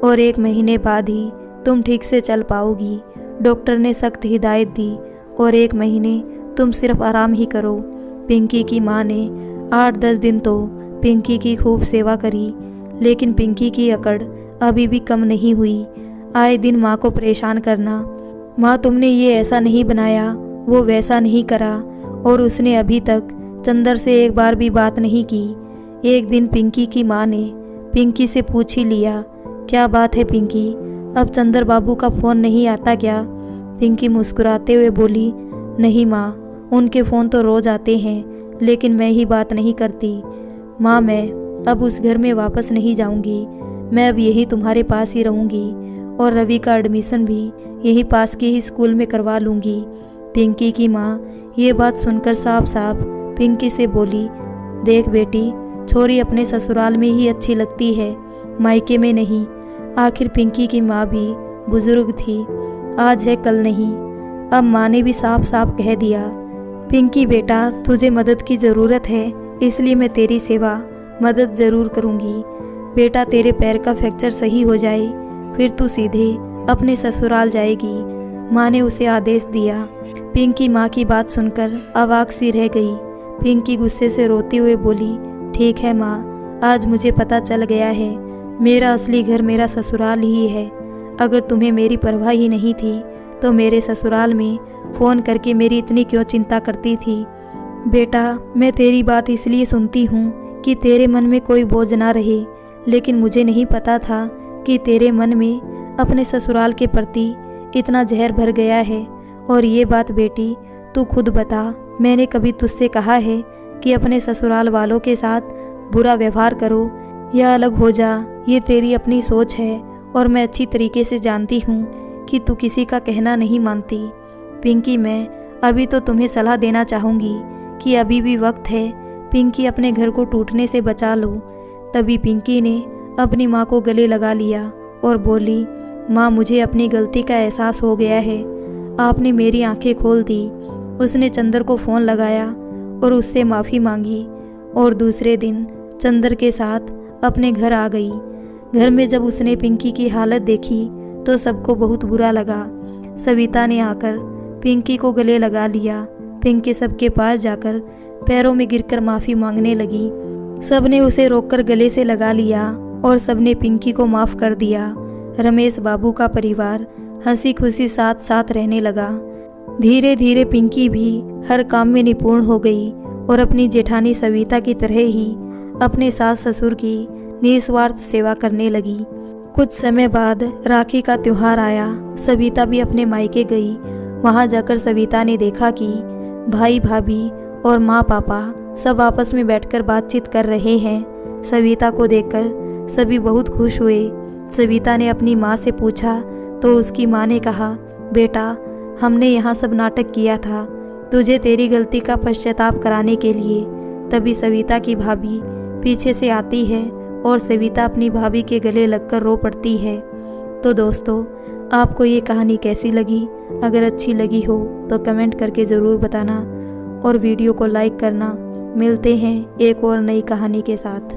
और 1 महीने बाद ही तुम ठीक से चल पाओगी। डॉक्टर ने सख्त हिदायत दी और 1 महीने तुम सिर्फ आराम ही करो। पिंकी की माँ ने 8-10 दिन तो पिंकी की खूब सेवा करी, लेकिन पिंकी की अकड़ अभी भी कम नहीं हुई। आए दिन माँ को परेशान करना, माँ तुमने ये ऐसा नहीं बनाया, वो वैसा नहीं करा, और उसने अभी तक चंदर से एक बार भी बात नहीं की। एक दिन पिंकी की माँ ने पिंकी से पूछ ही लिया, क्या बात है पिंकी, अब चंदर बाबू का फ़ोन नहीं आता क्या? पिंकी मुस्कुराते हुए बोली, नहीं माँ, उनके फ़ोन तो रोज़ आते हैं, लेकिन मैं ही बात नहीं करती। माँ मैं अब उस घर में वापस नहीं जाऊंगी, मैं अब यही तुम्हारे पास ही रहूंगी और रवि का एडमिशन भी यही पास के ही स्कूल में करवा लूँगी। पिंकी की माँ ये बात सुनकर साफ साफ पिंकी से बोली, देख बेटी, छोरी अपने ससुराल में ही अच्छी लगती है, मायके में नहीं। आखिर पिंकी की माँ भी बुजुर्ग थी, आज है कल नहीं। अब माँ ने भी साफ साफ कह दिया, पिंकी बेटा, तुझे मदद की ज़रूरत है, इसलिए मैं तेरी सेवा मदद ज़रूर करूँगी। बेटा, तेरे पैर का फ्रैक्चर सही हो जाए फिर तू सीधे अपने ससुराल जाएगी, माँ ने उसे आदेश दिया। पिंकी माँ की बात सुनकर अवाक सी रह गई। पिंकी गुस्से से रोती हुए बोली, ठीक है माँ, आज मुझे पता चल गया है, मेरा असली घर मेरा ससुराल ही है। अगर तुम्हें मेरी परवाह ही नहीं थी तो मेरे ससुराल में फ़ोन करके मेरी इतनी क्यों चिंता करती थी। बेटा, मैं तेरी बात इसलिए सुनती हूँ कि तेरे मन में कोई बोझ ना रहे, लेकिन मुझे नहीं पता था कि तेरे मन में अपने ससुराल के प्रति इतना जहर भर गया है। और ये बात बेटी, तू खुद बता, मैंने कभी तुझसे कहा है कि अपने ससुराल वालों के साथ बुरा व्यवहार करो या अलग हो जा? ये तेरी अपनी सोच है और मैं अच्छी तरीके से जानती हूँ कि तू किसी का कहना नहीं मानती। पिंकी, मैं अभी तो तुम्हें सलाह देना चाहूँगी कि अभी भी वक्त है, पिंकी अपने घर को टूटने से बचा लो। तभी पिंकी ने अपनी माँ को गले लगा लिया और बोली, माँ, मुझे अपनी गलती का एहसास हो गया है, आपने मेरी आंखें खोल दी। उसने चंदर को फ़ोन लगाया और उससे माफ़ी मांगी और दूसरे दिन चंदर के साथ अपने घर आ गई। घर में जब उसने पिंकी की हालत देखी तो सबको बहुत बुरा लगा। सविता ने आकर पिंकी को गले लगा लिया। पिंकी सबके पास जाकर पैरों में गिरकर माफ़ी मांगने लगी। सबने उसे रोककर गले से लगा लिया और सबने पिंकी को माफ़ कर दिया। रमेश बाबू का परिवार हंसी खुशी साथ साथ रहने लगा। धीरे धीरे पिंकी भी हर काम में निपुण हो गई और अपनी जेठानी सविता की तरह ही अपने सास ससुर की निस्वार्थ सेवा करने लगी। कुछ समय बाद राखी का त्योहार आया। सविता भी अपने मायके गई। वहां जाकर सविता ने देखा कि भाई भाभी और माँ पापा सब आपस में बैठकर बातचीत कर रहे हैं। सविता को देखकर सभी बहुत खुश हुए। सविता ने अपनी माँ से पूछा तो उसकी माँ ने कहा, बेटा, हमने यहाँ सब नाटक किया था तुझे तेरी गलती का पश्चाताप कराने के लिए। तभी सविता की भाभी पीछे से आती है और सविता अपनी भाभी के गले लगकर रो पड़ती है। तो दोस्तों, आपको ये कहानी कैसी लगी? अगर अच्छी लगी हो तो कमेंट करके ज़रूर बताना और वीडियो को लाइक करना। मिलते हैं एक और नई कहानी के साथ।